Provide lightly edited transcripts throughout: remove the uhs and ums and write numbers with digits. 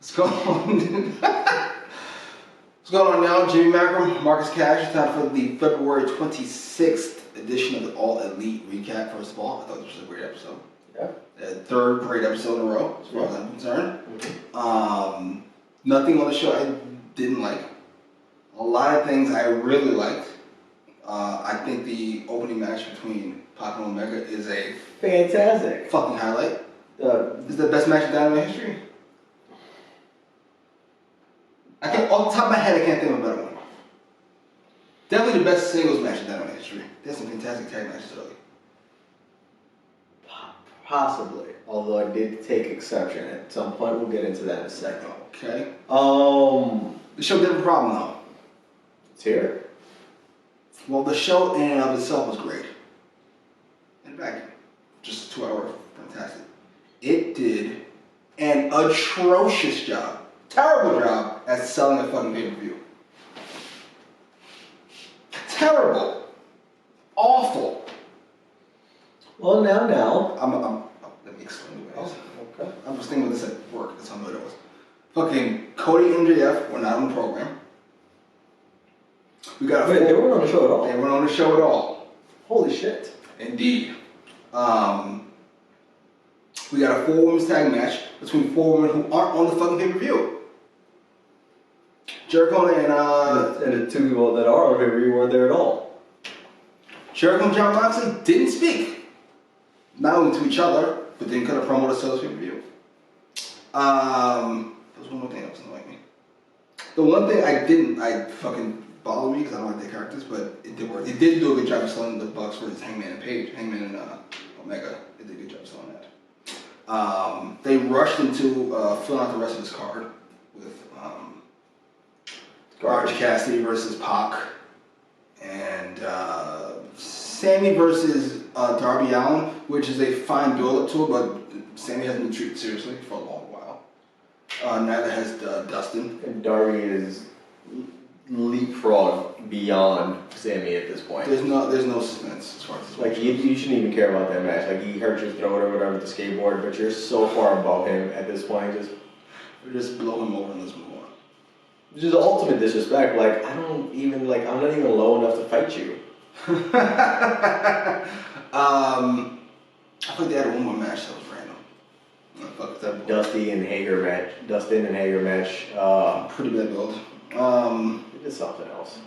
What's going on? What's going on now? Jimmy Macrum, Marcus Cash. It's time for the February 26th edition of the All Elite Recap. First of all, I thought this was a great episode. Yeah. Third great episode in a row, as far as I'm concerned. Nothing on the show I didn't like. A lot of things I really liked. I think the opening match between PAC and Omega is a fantastic fucking highlight. Is the best match in Dynamite history? Off the top of my head, I can't think of a better one. Definitely the best singles match in Dynamite history. There's some fantastic tag matches early. Possibly, although I did take exception at some point. We'll get into that in a second. Okay. The show did have a problem though. It's here. Well, the show in and of itself was great. In fact, just 2 hours, fantastic. It did an atrocious job, terrible job at selling a fucking pay-per-view. Terrible, awful. Well, now. Let me explain the ways. Okay. I'm just thinking about this at work. That's how good it was. Fucking Cody and MJF were not on the program. We got they weren't on the show at all. They weren't on the show at all. Holy shit. Indeed. We got a 4-women's tag match between 4 women who aren't on the fucking pay-per-view. Jericho and the 2 people that are on the pay-per-view weren't there at all. Jericho and John Moxley didn't speak. Not only to each other, but didn't cut a promo to sell this pay-per-view. There was one more thing that was annoying me. The one thing I fucking bothered me because I don't like their characters, but it did work. They did do a good job of selling the Bucks versus Hangman and Omega. They did a good job of selling that. They rushed into filling out the rest of this card with Orange Cassidy versus PAC and Sammy versus Darby Allin, which is a fine build-up to it, but Sammy hasn't been treated seriously for a long while. Neither has Dustin. And Darby is leapfrog beyond Sammy at this point. There's no suspense as far as this like you shouldn't even care about that match. Like he hurt your throat or whatever with the skateboard, but you're so far above him at this point. Just blow him over and let's move on. Just the ultimate disrespect. Like I'm not even low enough to fight you. I thought they had one more match that was random. Fuck that. Dustin and Hager match. Pretty bad build. It did something else.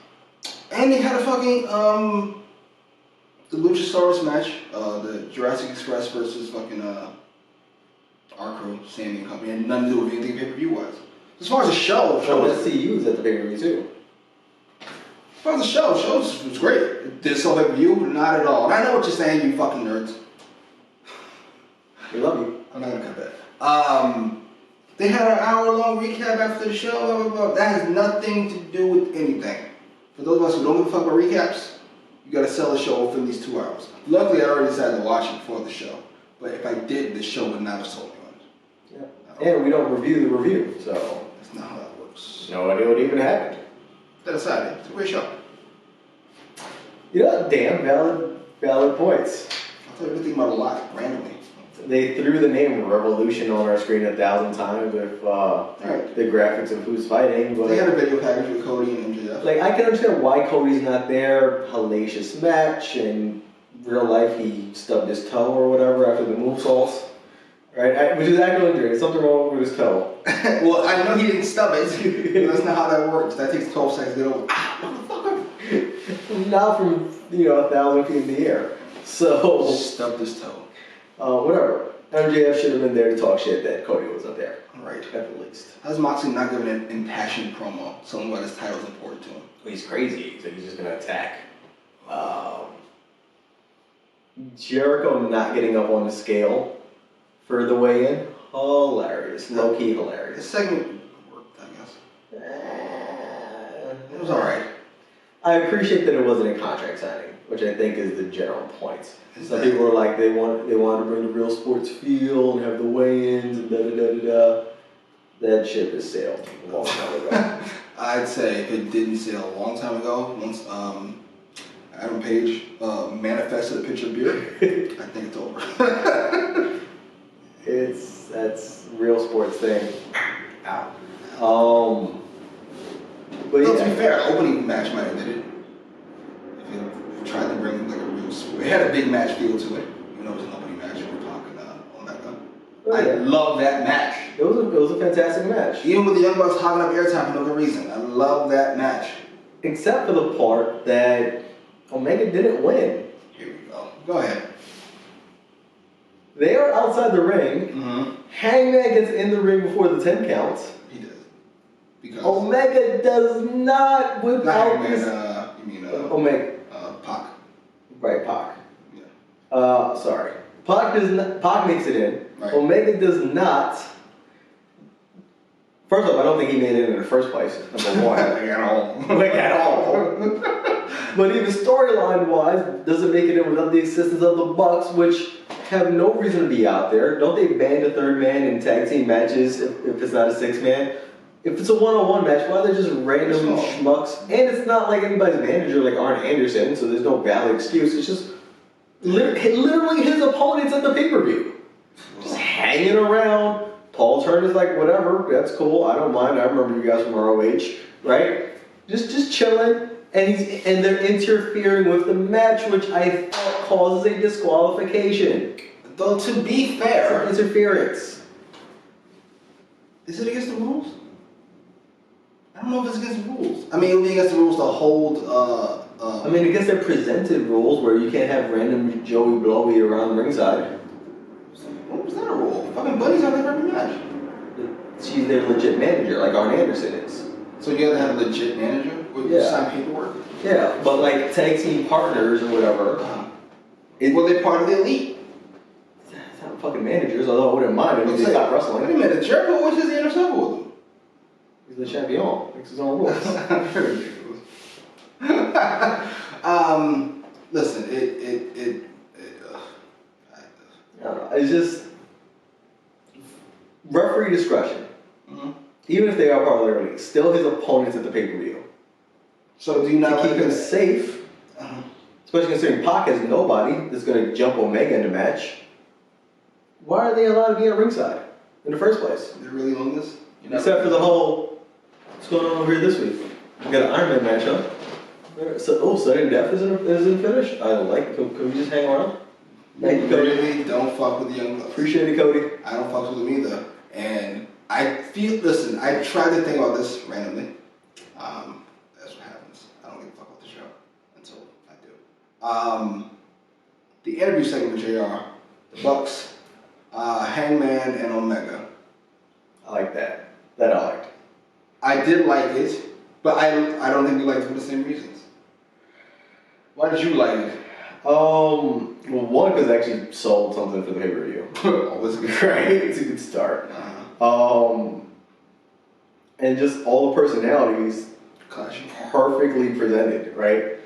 And they had a fucking the Luchasaurus match, the Jurassic Express versus fucking our crew, Sammy and company, and nothing to do with anything pay-per-view wise. As far as the show SCU's at the pay-per-view too. As far as the show was great. Did it sell pay-per-view? Not at all. And I know what you're saying, you fucking nerds. We love you. I'm not gonna cut that. They had an hour-long recap after the show, blah, blah, blah. That has nothing to do with anything. For those of us who don't give a fuck about recaps, you gotta sell the show within these 2 hours. Luckily, I already decided to watch it before the show. But if I did, the show would not have sold me on it. Yeah. And we don't review the review, so. That's not how that works. No idea what even happened. That aside, it's a great show. You know, damn, valid points. I'll tell you everything about a lot, randomly. They threw the name Revolution on our screen 1,000 times with the graphics of who's fighting. But they had a video package with Cody and MJF. Like, I can understand why Cody's not there. Hellacious match. In real life, he stubbed his toe or whatever after the moonsaults. Right? Which is actual injury. There's something wrong with his toe. Well, I know he didn't stub it. That's not how that works. That takes 12 seconds to get over. Motherfucker! Not from, 1,000 feet in the air. So. Stubbed his toe. Whatever. MJF should have been there to talk shit that Cody was up there. Right. At the least. How's Moxley not giving an impassioned promo telling why this title is important to him? Well, he's crazy, so he's just going to attack. Jericho not getting up on the scale for the weigh-in, hilarious. Low-key hilarious. The segment worked, I guess. It was alright. I appreciate that it wasn't a contract signing, which I think is the general point. Some people were like, they want to bring the real sports feel and have the weigh-ins and da-da-da-da-da. That ship has sailed a long time ago. I'd say if it didn't sail a long time ago, once Adam Page manifested a picture of beer, I think it's over. That's real sports thing. Out. But no, yeah. to be fair, the opening match might have did it. If you tried to bring like a real sport. It had a big match feel to it. You know, it was an opening match with Pac and Omega. Oh, yeah. I love that match. It was a fantastic match. Even with the Young Bucks hogging up airtime for no good reason. I love that match. Except for the part that Omega didn't win. Here we go. Go ahead. They are outside the ring. Mm-hmm. Hangman gets in the ring before the 10 counts. He does. Because Omega does not without Hangman, this. you mean Omega. Pac. Right, Pac. Yeah. Sorry. Pac makes it in. Right. Omega does not. First off, I don't think he made it in the first place. Number one. Like at all. Like at all. But even storyline wise, doesn't make it in without the assistance of the Bucks, which have no reason to be out there. Don't they ban the third man in tag team matches if it's not a 6-man? If it's a one-on-one match, why are they just random schmucks? And it's not like anybody's manager like Arn Anderson, so there's no valid excuse. It's just literally his opponents at the pay-per-view. Just hanging around. Paul Turner's like, whatever, that's cool, I don't mind. I remember you guys from ROH, right? Just chilling, and they're interfering with the match, which I thought causes a disqualification. Though to be fair, It's interference. is it against the rules? I don't know if it's against the rules. I mean, it would be against the rules to hold. I mean, I guess they're presented rules where you can't have random Joey Blowy around ringside. What was that a rule? Fucking Buddy's out there for every match. She's their legit manager, like Arn Anderson is. So you gotta have a legit manager with sign paperwork? Yeah, but like tag team partners or whatever. Well, they're part of the elite. It's not fucking managers, although I wouldn't mind if they stopped wrestling. Wait a minute, Jericho wishes the inner circle with him. He's the champion. Makes his own rules. Very ridiculous. Listen, I don't know. It's just referee discretion. Mm-hmm. Even if they are part of the league, still his opponents at the pay-per-view. So do you not to keep him safe, especially considering Pac has nobody that's going to jump Omega in the match. Why are they allowed to be at ringside in the first place? They're really on this? Except for the whole, what's going on over here this week? We got an Iron Man match, huh? So, sudden death isn't finished? I like, can we just hang around? Thank you, Cody. Really don't fuck with the Young Bucks. Appreciate it, Cody. I don't fuck with them either. And I listen, I tried to think about this randomly. That's what happens. I don't give a fuck about the show until I do. The interview segment with JR, the Bucks, Hangman, and Omega. I like that. That I liked. I did like it, but I don't think we liked it for the same reasons. Why did you like it? Well, one, because it actually sold something for the pay-per-view. Oh, was it good? Right? It's a good start. And just all the personalities Clashing. perfectly presented, right?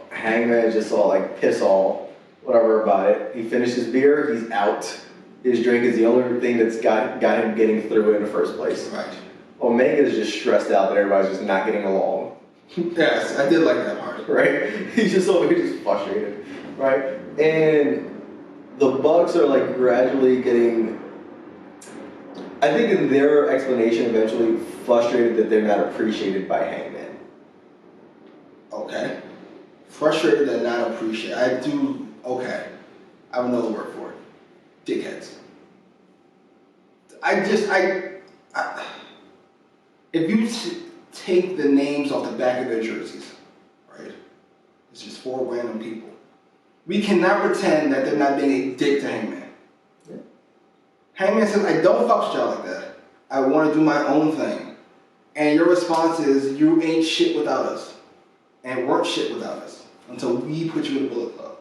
Hangman just all like piss all, whatever about it. He finished his beer, he's out. His drink is the only thing that's got him getting through it in the first place. Right. Omega's just stressed out that everybody's just not getting along. Yes, I did like that part. Right? He's just over here just frustrated. Right? And the Bucks are like gradually getting, I think in their explanation eventually, frustrated that they're not appreciated by Hangman. Okay. Frustrated and not appreciated. I do, okay. I have another word for it. Dickheads. If you take the names off the back of their jerseys, right? It's just 4 random people. We cannot pretend that they're not being a dick to Hangman. Yeah. Hangman says, I don't fuck with y'all like that. I want to do my own thing. And your response is, you ain't shit without us. And weren't shit without us. Until we put you in the Bullet Club.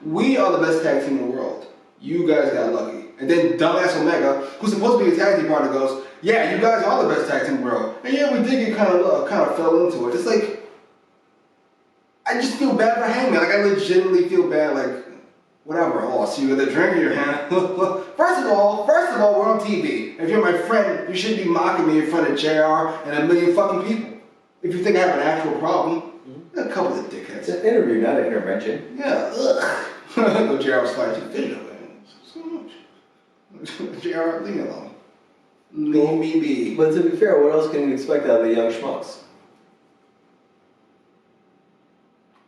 We are the best tag team in the world. You guys got lucky. And then dumbass Omega, who's supposed to be a tag team partner, goes, yeah, you guys are the best tag team in the world. And yeah, we did get kind of fell into it. It's like, I just feel bad for Hangman. Like, I legitimately feel bad, like, whatever, I lost you with a drink in your hand. First of all, we're on TV. If you're my friend, you shouldn't be mocking me in front of JR and a million fucking people. If you think I have an actual problem, a couple of dickheads. It's an interview, not an intervention. Yeah, ugh. No, JR was fighting too fidget away. So much. JR, leave me alone. Leave me be. But to be fair, what else can you expect out of the young schmucks?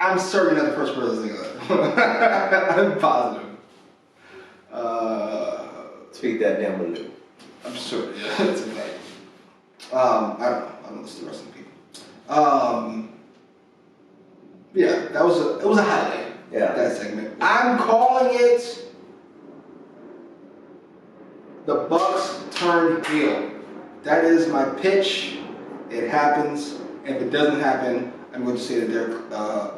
I'm certain that the first person is that. I'm positive. Speak that damn below. I'm sure. Yeah, that's a fact. I don't know. I don't listen to the rest of the people. Yeah, it was a highlight. Yeah. That segment. I'm calling it the Bucks turn heel. That is my pitch. It happens. And if it doesn't happen, I'm going to say that they're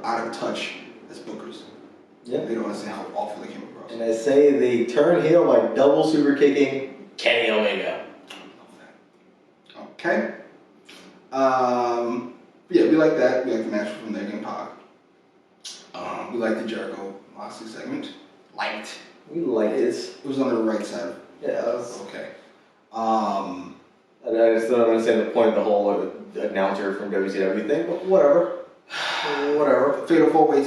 out of touch as bookers. Yeah. They don't understand how awful they came across. And I say they turn heel by double super kicking Kenny Omega. Okay. Yeah, we like that. We like the match from Omega and PAC. We like the Jericho Moxley segment. Liked. We liked it. It was on the right side. Yeah. Okay. And I just don't understand the point of the whole announcer from WCW thing, but whatever. Whatever. Fatal 4-way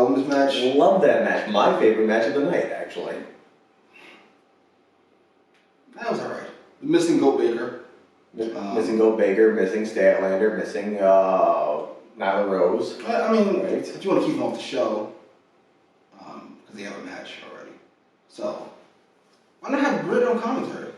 women's match. Love that match. My favorite match of the night, actually. That was alright. Missing Goat Baker. Missing Gold Baker, missing Statlander, missing Nyla Rose. I mean, Right. if you want to keep them off the show, because they have a match already. So, why not have Britt on commentary?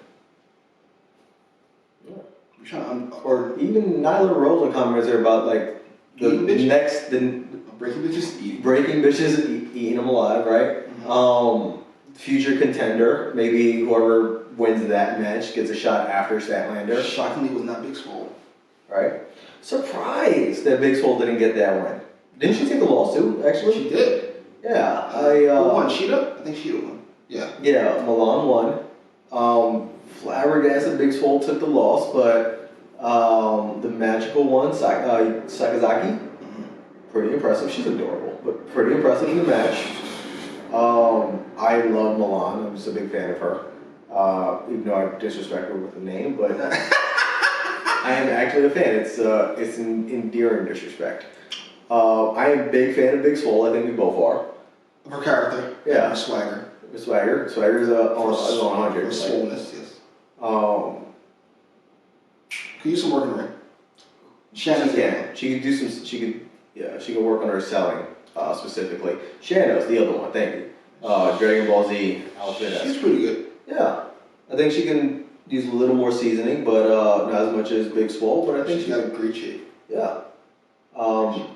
Yeah. I'm trying to... Or even Nyla Rose on commentary about like the Eating next, Breaking Bitches Eat. breaking bitches and eating them alive, right? Mm-hmm. Future contender, maybe whoever wins that match gets a shot after Statlander, Shockingly, was not Big Swole. right? Surprised that Big Swole didn't get that win. Didn't she take the lawsuit, actually? She did. Yeah, Who won? Sheeta? I think Sheeta won. Yeah. Yeah, Milan won. Flabbergasted Big Swole took the loss, but the magical one, Sakazaki, pretty impressive. She's adorable, but pretty impressive in the match. I love Milan. I'm just a big fan of her. Even though I disrespect her with the name, but I am actually a fan. It's an endearing disrespect. I am a big fan of Big Swole. I think we both are. Of her character. Yeah. Her swagger. Swagger's on 100. Her Right? swollenness, yes. Could use some work in the ring. Shannon's She could do some. She could work on her selling specifically. Shannos, the other one. Thank you. Dragon Ball Z outfit. She's pretty good. Yeah, I think she can use a little more seasoning, but not as much as Big Swole. But I think She's got a great shape. Yeah. I'm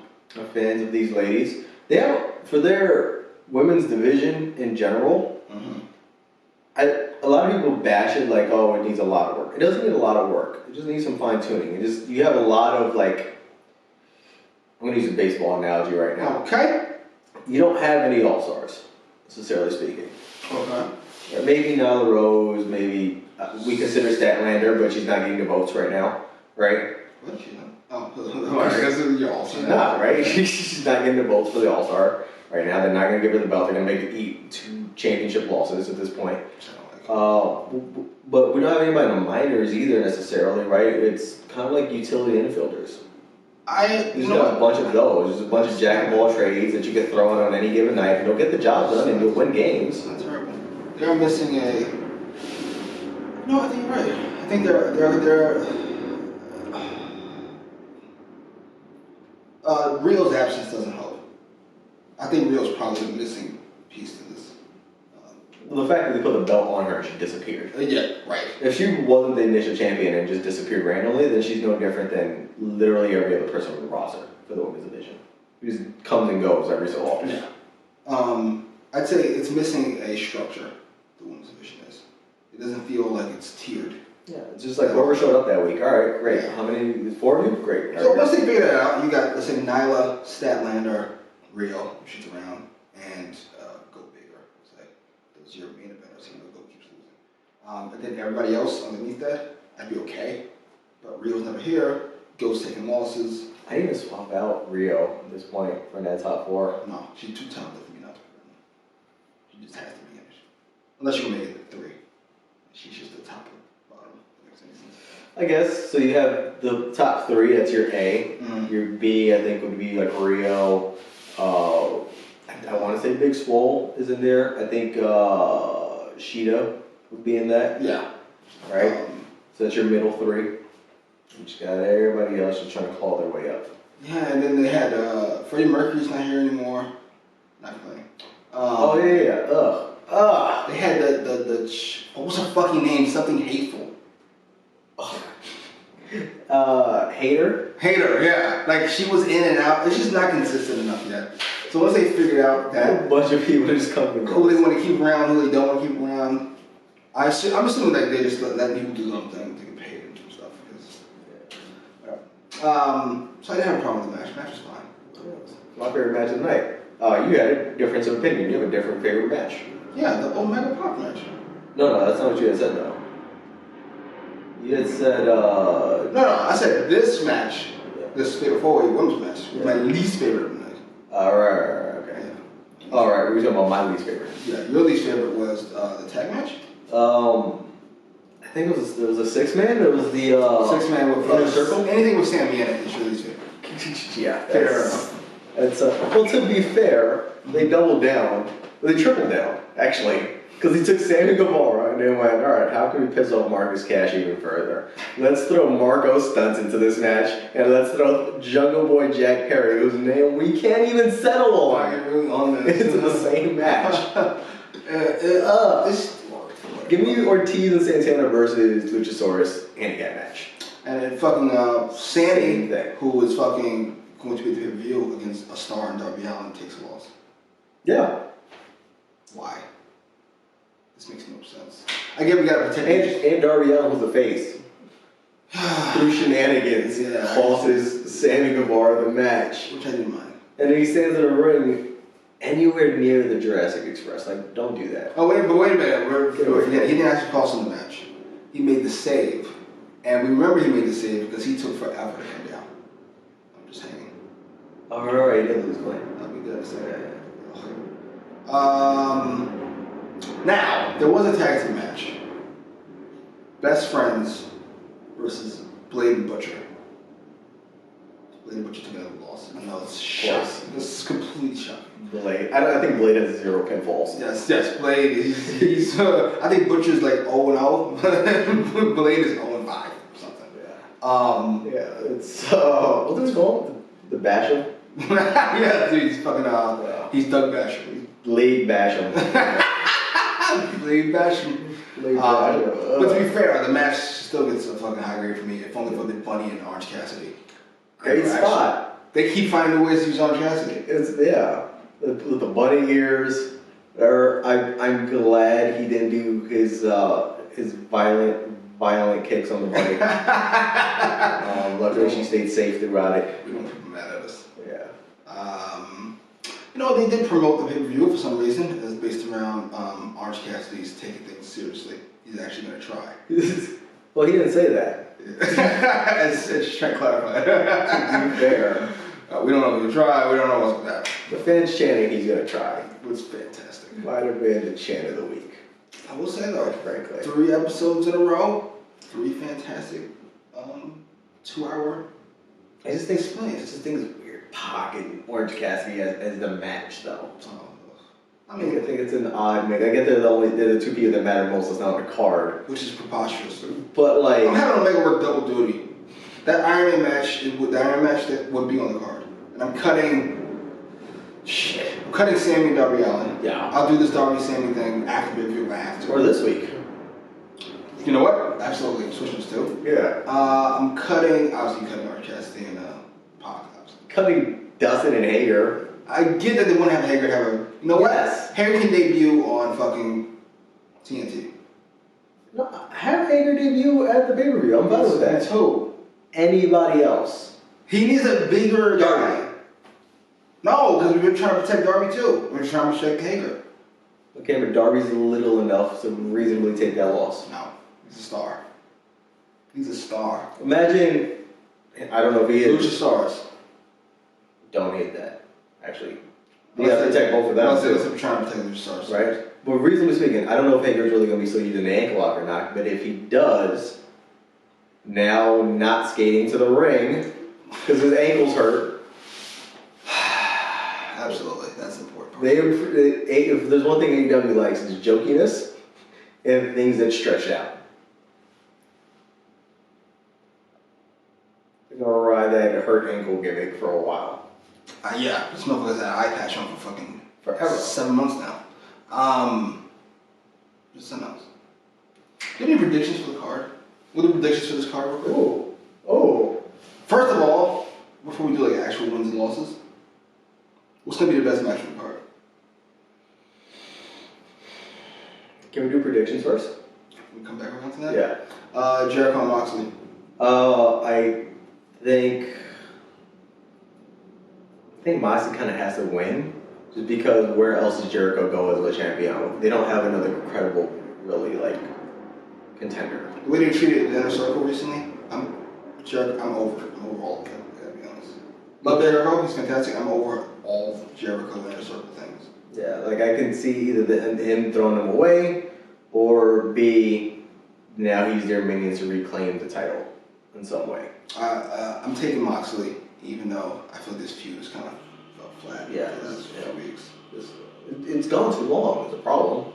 fans of these ladies. They have, for their women's division in general. A lot of people bash it like, oh, it needs a lot of work. It doesn't need a lot of work. It just needs some fine tuning. You have a lot of like. I'm gonna use a baseball analogy right now. Okay. You don't have any all-stars, necessarily speaking. Okay. Maybe Nyla Rose, maybe we consider Statlander, but she's not getting the votes right now, right? What? She not? Oh, I guess you're all She's not, right? She's not getting the votes for the All-Star right now. They're not going to give her the belt. They're going to make her eat 2 championship losses at this point. But we don't have anybody in the minors either necessarily, right? It's kind of like utility infielders. You got a bunch of those. There's a bunch of jack of all trades that you could throw in on any given night, and you'll get the job done, and you'll win games. That's terrible. They're missing a. No, I think you're right. I think they're. Rio's absence doesn't help. I think Rio's probably the missing piece to this. The fact that they put the belt on her and she disappeared. Yeah, right. If she wasn't the initial champion and just disappeared randomly, then she's no different than literally every other person on the roster for the women's division. She just comes and goes every so often. Yeah. I'd say it's missing a structure, the women's division is. It doesn't feel like it's tiered. Yeah, it's just like whoever showed up that week. All right, great. How many? 4 of you? Great. So once they figure that out, you got, let's say, Nyla, Statlander, Rio, if she's around, and Goat Baker. So those are your main eventers, even though Goat keeps losing. And then everybody else underneath that, I'd be okay. But Rio's never here. Goat's taking losses. I need to swap out Rio at this point from that top 4. No, she's too talented for me not to put her in. She just has to be in it. Unless you can make it 3. She's just the top or bottom. That makes any sense. I guess. So you have the top 3, that's your A. Mm-hmm. Your B, I think, would be like Rio. I want to say Big Swole is in there. I think Sheeta would be in that. Yeah. Right? So that's your middle 3. You just got everybody else just trying to claw their way up. Yeah, and then they had Freddie Mercury's not here anymore. Not playing. Oh yeah. Ugh. They had what was her fucking name? Something hateful. Hater. Hater, yeah. Like she was in and out. It's just not consistent enough yet. So once they figured out that A bunch of people just come and who they want to keep around, who they don't want to keep around, I'm assuming like they just letting people do their own thing, to get paid and stuff. So I didn't have a problem with the match. The match was fine. My favorite match of the night. You had a difference of opinion. You have a different favorite match. Yeah, the Omega Pop match. No, that's not what you had said though. You had said No, I said this match, this fatal 4-way women's match, was my least favorite of the night. Right, okay. Yeah. Alright, we're talking about my least favorite. Yeah, your least favorite was the tag match? I think it was a 6-man. It was the 6-man with inner circle. Anything with Sammy in it is your least favorite. Yeah, Fair enough. It's well, to be fair, they doubled down. They tripled down actually. Because he took Sammy Guevara and they went, all right, how can we piss off Marcus Cash even further? Let's throw Marco Stuntz into this match, and let's throw Jungle Boy Jack Perry, whose name we can't even settle on, into the same match. Give me Ortiz and Santana versus Luchasaurus handicap match. And then fucking Sammy, who was fucking going to be the pay-per-view against a star in Darby Allin, takes a loss. Yeah. Why? This makes no sense. I get we gotta protect and Darby Allin was the face. Through shenanigans, causes Sammy Guevara the match. Which I didn't mind. And then he stands in a ring anywhere near the Jurassic Express. Like, don't do that. Oh, wait a minute. He didn't actually cost him the match. He made the save. And we remember he made the save because he took forever to come down. I'm just hanging. Oh, right, he didn't lose weight. That'd be good to say. Now, there was a tag team match. Best Friends versus Blade and Butcher. Blade and Butcher took another loss. I know it's shocking. This is complete shocking. Blade. I think Blade has 0 pinfalls. Yes, Blade. He's I think Butcher's like 0-0. Blade is 0-5 or something. Yeah. It's what's it called? The Basham. Yeah, dude. He's fucking he's Doug Basham. Blade Basham. Blade Basham. But to be fair, the match still gets a fucking high grade for me. If only for the Bunny and Orange Cassidy. Great spot. They keep finding ways to use Orange Cassidy. With the bunny ears. I'm glad he didn't do his violent kicks on the bunny. Luckily she stayed safe throughout it. We don't put mad at us. Yeah. They did promote the pay-per-view for some reason. It's based around Orange Cassidy's taking things seriously. He's actually going to try. Well, he didn't say that. It's just trying to clarify. To be fair. We don't know if he'll try. We don't know what's going to happen. The fans chanting he's going to try. It was fantastic. Might have been the chant of the week. I will say though, frankly. 3 episodes in a row, 3 fantastic 2-hour. I just think it's weird. PAC and Orange Cassidy as the match though. I think it's an odd mix. I get they're the 2 people that matter most. It's not on the card, which is preposterous. But like, I'm having Omega work double duty. That Iron Man match, that would be on the card, and I'm cutting Sammy and Darby Allin. Yeah. I'll do this Darby Sammy thing after the review if I have to. Or this week. You know what? Absolutely, switch them too. Yeah. I'm cutting Orange Cassidy and PAC. Cutting Dustin and Hager. I get that they want to have Hager have a. You know what? Hager can debut on fucking TNT. No, have Hager debut at the pay-per-view. I'm fine with that. That's who? Anybody else. He needs a bigger guy. No, because we've been trying to protect Darby too. We're trying to protect Hager. Okay, but Darby's little enough to reasonably take that loss. No, he's a star. He's a star. Imagine, I don't know if he is. Luchasaurus. Don't hate that, actually. You have to protect both of them. I'm trying to protect Luchasaurus. Right? But reasonably speaking, I don't know if Hager's really going to be still using the ankle lock or not, but if he does, now not skating to the ring because his ankle's hurt. Absolutely, that's the important part. If there's one thing AEW likes, is jokiness and things that stretch out. gonna ride that hurt ankle gimmick for a while. Yeah, this motherfucker's had an eye patch on for fucking Forever. 7 months now. Just something else. Do you have any predictions for the card? What are the predictions for this card real quick? Oh. First of all, before we do like actual wins and losses, what's gonna be the best match for the card? Can we do predictions first? Can we come back around to that? Yeah. Jericho and Moxley. I think Moxley kind of has to win, just because where else does Jericho go as a champion? They don't have another credible, really like contender. The way they treated the Inner Circle recently, I'm over it. I'm over all of it, I gotta be honest. Love Jericho, he's fantastic. I'm over all of Jericho Inner Circle things. Yeah, like I can see either him throwing them away, or B, now he's their minion to reclaim the title in some way. I'm taking Moxley, even though I feel this feud is kind of fell flat. Yeah, for the last few weeks. It's gone too long. It's a problem.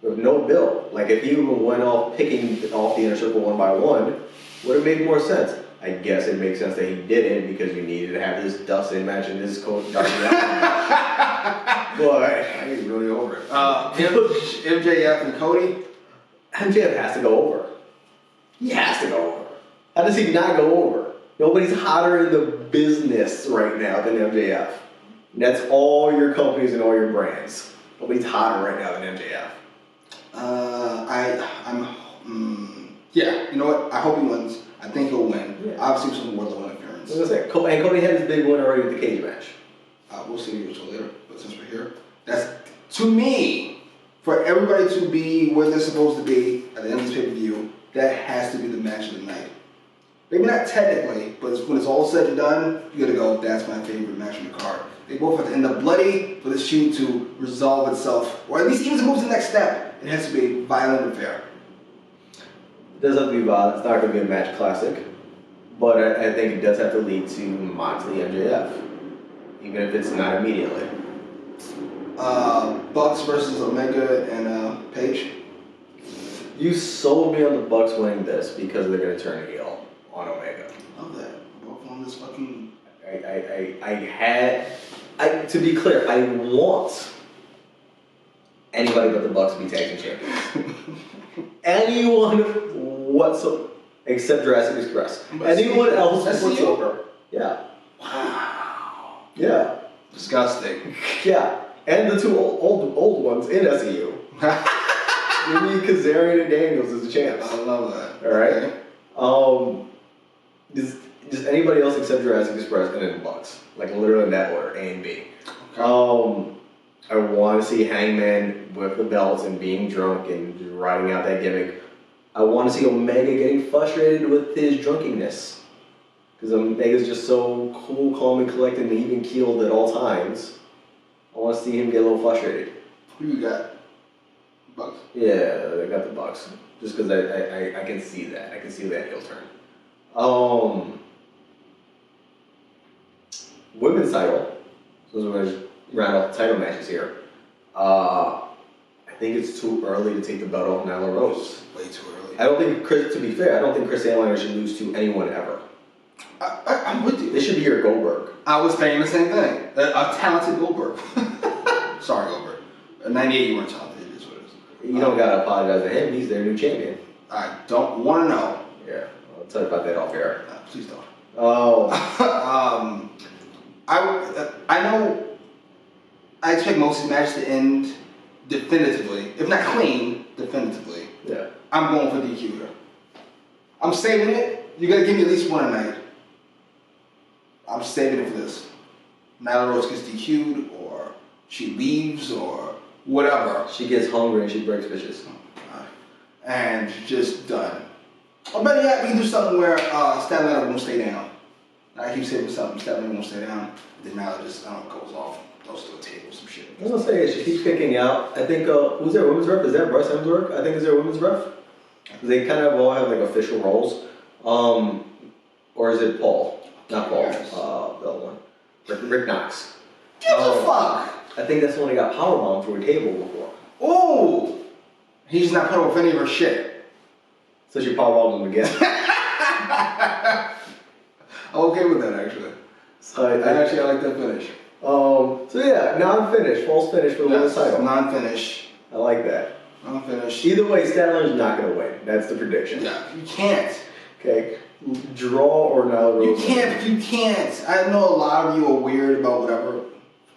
With no build. Like if he even went off picking off the Inner Circle one by one, would have made more sense. I guess it makes sense that he didn't because you needed to have this Dustin match and this Coach Darby Allin. But I get really over it. MJF and Cody. MJF has to go over. He has to go over. How does he not go over? Nobody's hotter in the business right now than MJF. And that's all your companies and all your brands. Nobody's hotter right now than MJF. Yeah, you know what? I hope he wins. I think he'll win. Yeah. Obviously, some Wardlow interference. I was gonna say, and Cody had his big win already with the cage match. We'll see which one later, but since we're here, that's, to me, for everybody to be where they're supposed to be at the end of this pay-per-view, that has to be the match of the night. Maybe not technically, but when it's all said and done, you gotta go, that's my favorite match on the card. They both have to end up bloody for this feud to resolve itself, or at least even to move to the next step. It has to be a violent affair. It does have to be violent. It's not going to be a match classic. But I think it does have to lead to Moxley MJF. Even if it's not immediately. Bucks versus Omega and Page. You sold me on the Bucks winning this because they're going to turn heel on Omega. Love that. Both on this fucking... To be clear, I want anybody but the Bucks to be tag team champions. Anyone whatsoever, except Jurassic Express. Anyone else whatsoever. Yeah. Wow. Yeah. Disgusting. Yeah. And the two old ones in SEU. You need Kazarian and Daniels as the champs. I love that. All right. Just anybody else except Jurassic Express and then the Bucks. Like literally in that order, A and B. Okay. I want to see Hangman with the belts and being drunk and just riding out that gimmick. I want to see Omega getting frustrated with his drunkenness. Because Omega's just so cool, calm, and collected and even keeled at all times. I want to see him get a little frustrated. Who you got? Bucks. Yeah, I got the Bucks. Just because I can see that. I can see that heel turn. Women's title. So we're going to round off the title matches here. I think it's too early to take the belt off Nyla Rose. Way too early. I don't think to be fair, I don't think Chris Ayliner should lose to anyone ever. I'm with you. They should be your Goldberg. I was saying the same thing. A talented Goldberg. Sorry, Goldberg. 98, you weren't talented. It is what it is. You don't gotta apologize to him. He's their new champion. I don't want to know. Yeah, I'll tell you about that off air. Please don't. Oh. I know. I expect most of these matches to end definitively, if not clean, definitively. Yeah. I'm going for DQ here. I'm saving it. You gotta give me at least one a night. I'm saving it for this. Nyla Rose gets DQ'd, or she leaves, or whatever. She gets hungry and she breaks bitches. And just done. Or better yet, we can do something where Statlander won't stay down. I keep saying something, Statlander won't stay down. Then Nyla just, goes off. Goes to a table, some shit. I was gonna say, she keeps kicking out. I think, who's their women's rep? Is that Bryce Hemsworth? I think is their women's rep. They kind of all have like official roles. Or is it Paul? Not Paul. Yes. The other one. Rick Knox. Give a fuck! I think that's the one that got powerbombed through a table before. Ooh! He's not put up with any of her shit. So she powerbombed him again. okay with that actually. So I like that finish. So yeah, non-finish, false finish for the women's title. Non-finish. I like that. Non-finish. Either way, Statler's not going to win. That's the prediction. Yeah, you can't. Okay, draw or Nyla Rose. You can't. I know a lot of you are weird about whatever,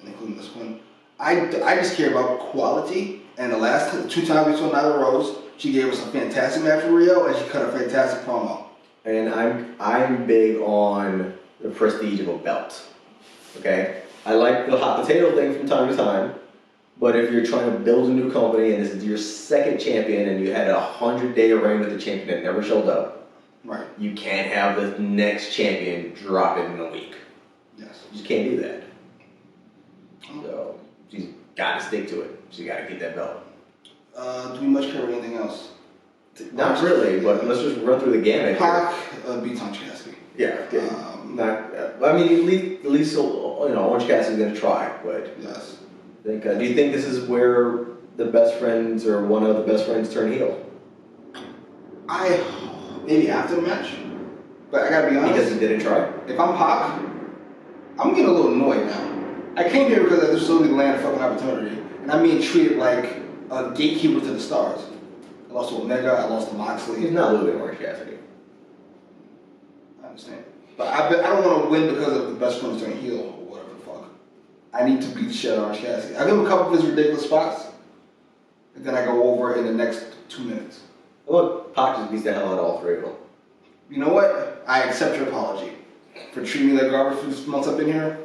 including this one. I just care about quality. And the last 2 times we saw Nyla Rose, she gave us a fantastic match with Rio, and she cut a fantastic promo. And I'm big on the prestige of a belt. Okay, I like the hot potato thing from time to time, but if you're trying to build a new company and this is your second champion and you had a 100-day reign with the champion that never showed up, right? You can't have the next champion drop it in a week. Yes, you just can't do that. So she's got to stick to it. She's got to keep that belt. Do we much care about anything else? Not really, but let's just run through the gamut. PAC beats Orange Cassidy. Yeah. Okay. I mean, at least Orange Cassidy's gonna try, but yes. I think, do you think this is where the best friends or one of the best friends turn heel? Maybe after the match, but I gotta be honest. Because he didn't try. If I'm PAC, I'm getting a little annoyed now. I came here because I just slowly land a fucking opportunity, and I'm being treated like a gatekeeper to the stars. I lost to Omega, I lost to Moxley. He's not losing Orange Cassidy. I understand. But I don't want to win because of the best friends turning heel or whatever the fuck. I need to beat the shit out of Orange Cassidy. I give him a couple of his ridiculous spots, and then I go over in the next 2 minutes. Look, PAC just beats the hell out of all 3 of them. You know what? I accept your apology. For treating me like garbage for this months I've been here,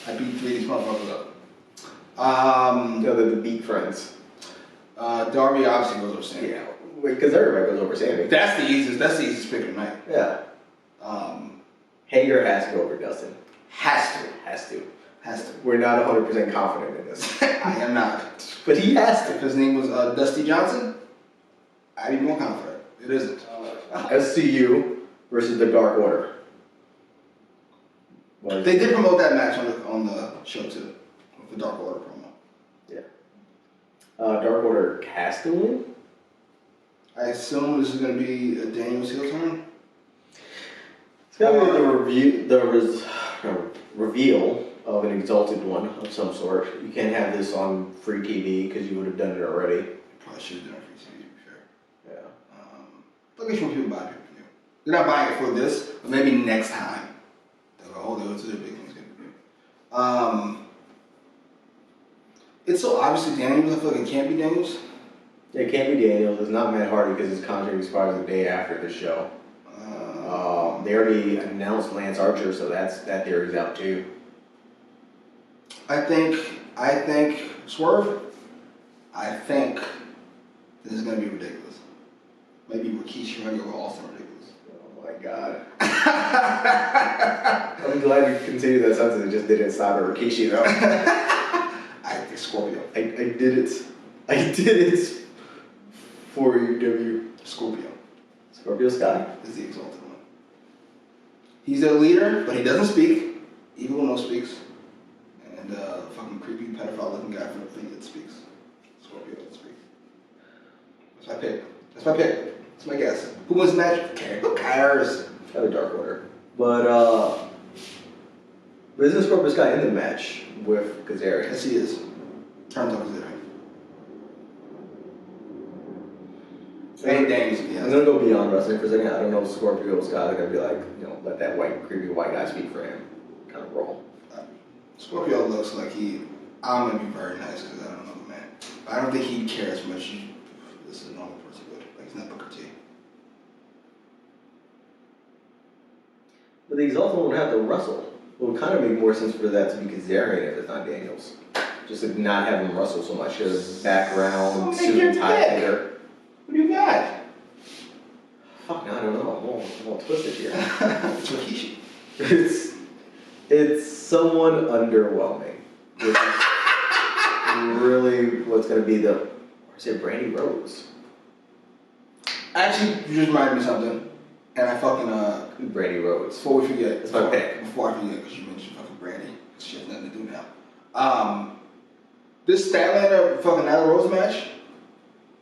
I beat 3 of these motherfuckers up. They're the beat friends. Darby obviously goes over Sammy. Yeah, because everybody goes over Sammy. That's the easiest pick of the night. Yeah. Hager has to go over Dustin. Has to. We're not 100% confident in this. I am not. But he has to. If his name was Dusty Johnson, I'd be more confident. It isn't. SCU versus the Dark Order. They did promote that match on the show too, with the Dark Order promo. Yeah. Dark Order has to win? I assume this is going to be a Daniel's heel turn. It's got to be the reveal of an Exalted One of some sort. You can't have this on free TV because you would have done it already. Probably should have done it for TV, to be fair. Yeah. But I guess when people buy pay-per-view. They're not buying it for this, but maybe next time. They'll go, oh, those are the big things going to be. It's so obviously Daniels, I feel like it can't be Daniels. It can't be Daniels. It's not Matt Hardy because his contract expires the day after the show. They already announced Lance Archer, so that theory's out too. I think Swerve. I think this is gonna be ridiculous. Maybe Rikishi running over Austin ridiculous. Oh my god. I'm glad you continued that sentence. It just didn't stop at Rikishi though. I think Scorpio. I did it for AEW. Scorpio. Scorpio Sky is the Exalted One. He's their leader, but he doesn't speak. Evil no speaks. And fucking creepy pedophile looking guy from the thing that speaks. Scorpio doesn't speak. That's my pick. That's my guess. Who wins the match? Who cares? Got a Dark Order. But isn't Scorpio Sky in the match with Kazarian? Yes, he is. Turns on Kazarian. I'm gonna go beyond wrestling for a second. I don't know if Scorpio Sky is gonna be like, let that creepy white guy speak for him kind of role. Scorpio looks like I'm gonna be very nice because I don't know the man. But I don't think he'd care as much as a normal person would. Like, he's not Booker T. But the Exalted One would have to wrestle. It would kind of make more sense for that to be Kazarian if it's not Daniels. Just to not have him wrestle so much as background, suit and tie later. What do you got? Fuck, I don't know. I'm all twisted here. It's Rikishi. It's someone underwhelming. Which is really what's going to be Brandy Rose. Actually, you just reminded me of something. And I fucking, Brandy Rose. Before we forget. That's my pick. Before I forget, because you mentioned fucking Brandy. She has nothing to do now. This Statlander fucking Nyla Rose match,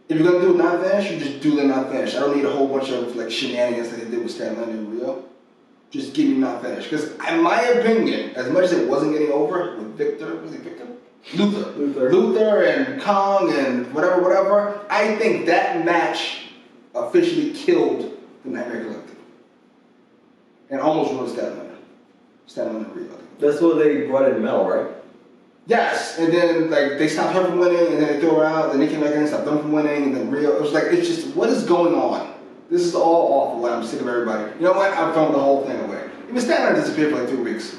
if you're gonna do a non-finish, you just do the non-finish. I don't need a whole bunch of like shenanigans that they did with Statlander and Rio. Just give me not finished. Because in my opinion, as much as it wasn't getting over with Victor, was it Victor? Luther and Kong and whatever, I think that match officially killed the Nightmare Collective. And almost ruined Stamina Rio. That's what they brought in Mel, right? Yes, and then like they stopped her from winning, and then they threw her out, then they came back in and stopped them from winning, and then Rio. It was like, it's just, what is going on? This is all awful, and I'm sick of everybody. You know what? I'm throwing the whole thing away. Even Statlander disappeared for like 3 weeks.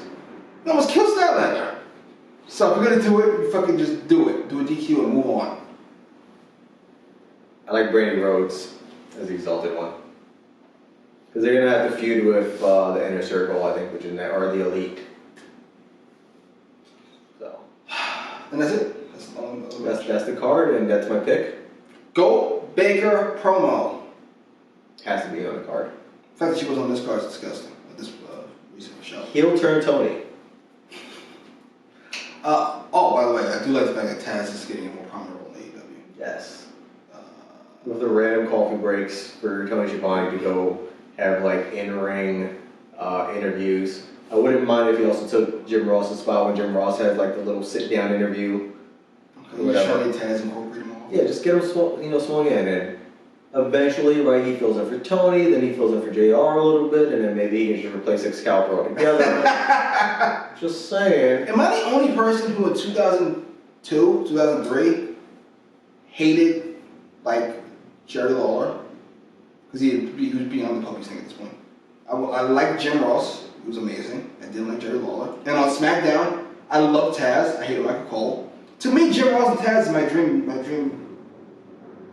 You almost killed Statlander. So if we're gonna do it, fucking just do it. Do a DQ and move on. I like Brandi Rhodes as the Exalted One. Because they're gonna have to feud with the Inner Circle, I think, which is or the Elite. So. And that's it. That's the card, and that's my pick. Gold Baker promo. Has to be on the card. The fact that she was on this card is disgusting. This recent show. Heel turn Tony. Oh, by the way, I do like the fact that Taz is getting a more prominent role in AEW. Yes. With the random coffee breaks for Tony Schiavone to go have like in-ring interviews. I wouldn't mind if he also took Jim Ross's spot when Jim Ross had like the little sit-down interview. Okay, you trying to get Taz incorporate them all? Yeah, just get him swung in, and eventually, right, he fills in for Tony, then he fills in for JR a little bit, and then maybe he can just replace Excalibur altogether. Just saying. Am I the only person who in 2002, 2003 hated like Jerry Lawler? Because he was beyond the puppy thing at this point. I liked Jim Ross. He was amazing. I didn't like Jerry Lawler. And on SmackDown, I loved Taz. I hated Michael Cole. To me, Jim Ross and Taz is my dream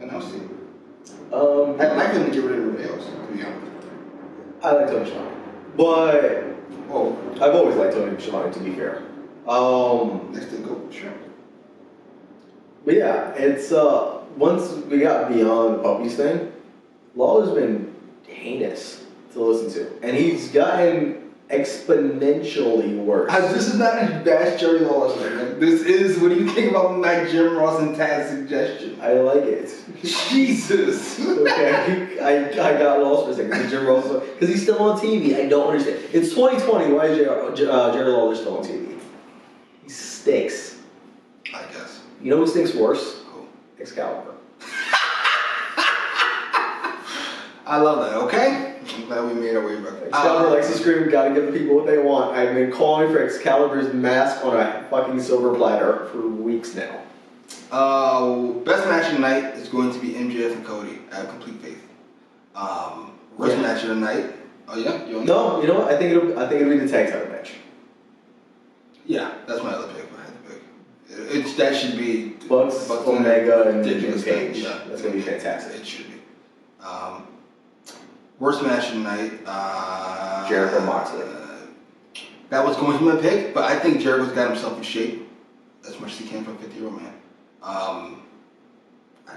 announce team. I'd like them to get rid of everybody else, to be honest. I like Tony Schiavone. But I've always liked Tony Schiavone, to be fair. Next to go, sure. But yeah, it's once we got beyond the puppies thing, Lawler's been heinous to listen to. And he's gotten exponentially worse. This is not a bash Jerry Lawler segment. This is, what do you think about my Jim Ross and Taz suggestion? I like it. Jesus. Okay, I got lost for a second. Jim Ross, because he's still on TV. I don't understand. It's 2020. Why is Jerry Lawler still on TV? He stinks. I guess. You know who stinks worse? Who? Excalibur. I love that, okay? I'm glad we made our way back. Excalibur likes to scream, gotta give the people what they want. I've been calling for Excalibur's mask on a fucking silver platter for weeks now. Best match of the night is going to be MJF and Cody. I have complete faith. Worst match of the night. Oh yeah? No, you know what? I think it'll be the tag title match. Yeah, that's my other pick. I had to pick. That should be Bucks Omega, and ridiculous Page. Yeah, that's gonna be fantastic. It should be. Worst match of the night. Jericho Moxley. That was going to be my pick, but I think Jericho's got himself in shape as much as he can for a 50-year-old man. I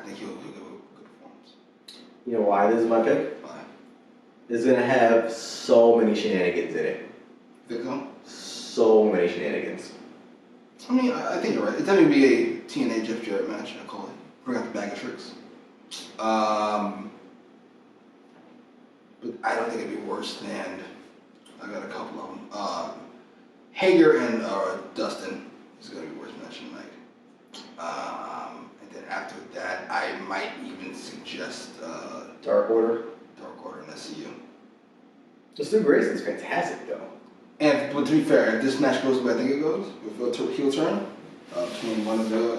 think he'll give a good performance. You know why this is my pick? Why? It's gonna have so many shenanigans in it. Think so? So many shenanigans. I mean, I think you're right. It's definitely be a TNA Jeff Jarrett match, I call it. Bring out the bag of tricks. But I don't think it'd be worse than, I got a couple of them. Hager and Dustin is going to be the worst match of the night. And then after that, I might even suggest Dark Order. Dark Order and SCU. Stu Grayson's fantastic though. But to be fair, if this match goes the way I think it goes, with a heel turn between one of the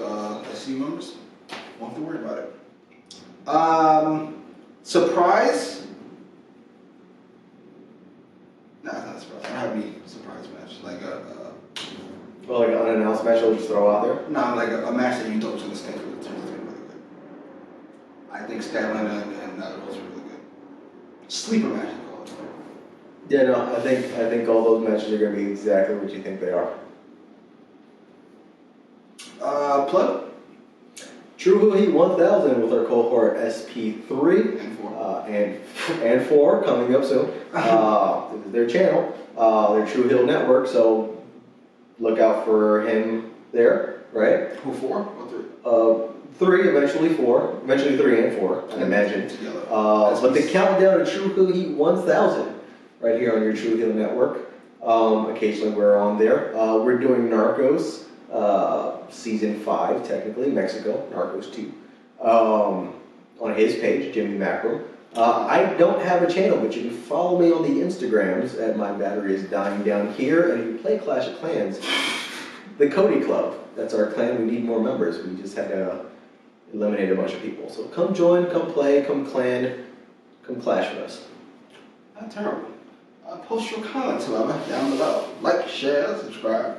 SCU members, won't have to worry about it. Surprise? Nah, it's not a surprise. I don't have any surprise match. Like Well, like an unannounced match I'll just throw out there? no, like a match that you thought was going to stay for the turn really good. I think Statlander and Rose are really good. Sleeper match, I call it. Yeah, no, I think all those matches are going to be exactly what you think they are. Plug? True Who Heat 1000 with our cohort SP3 And 4. and 4 coming up soon. This is their channel, their True Heel Network, so look out for him there, right? Who, 4 or 3? 3, eventually 4, eventually 3 and 4, I imagine. Together. But the countdown to True Who Heat 1000 right here on your True Heel Network. Occasionally we're on there. We're doing Narcos, season 5, technically, Mexico, Narcos 2, on his page, Jimmy Macro. I don't have a channel, but you can follow me on the Instagrams at My Battery Is Dying Down Here, and if you play Clash of Clans, the Cody Club, that's our clan. We need more members. We just had to eliminate a bunch of people. So come join, come play, come clan, come clash with us. Not terrible. Post your comments, however, down below. Like, share, subscribe.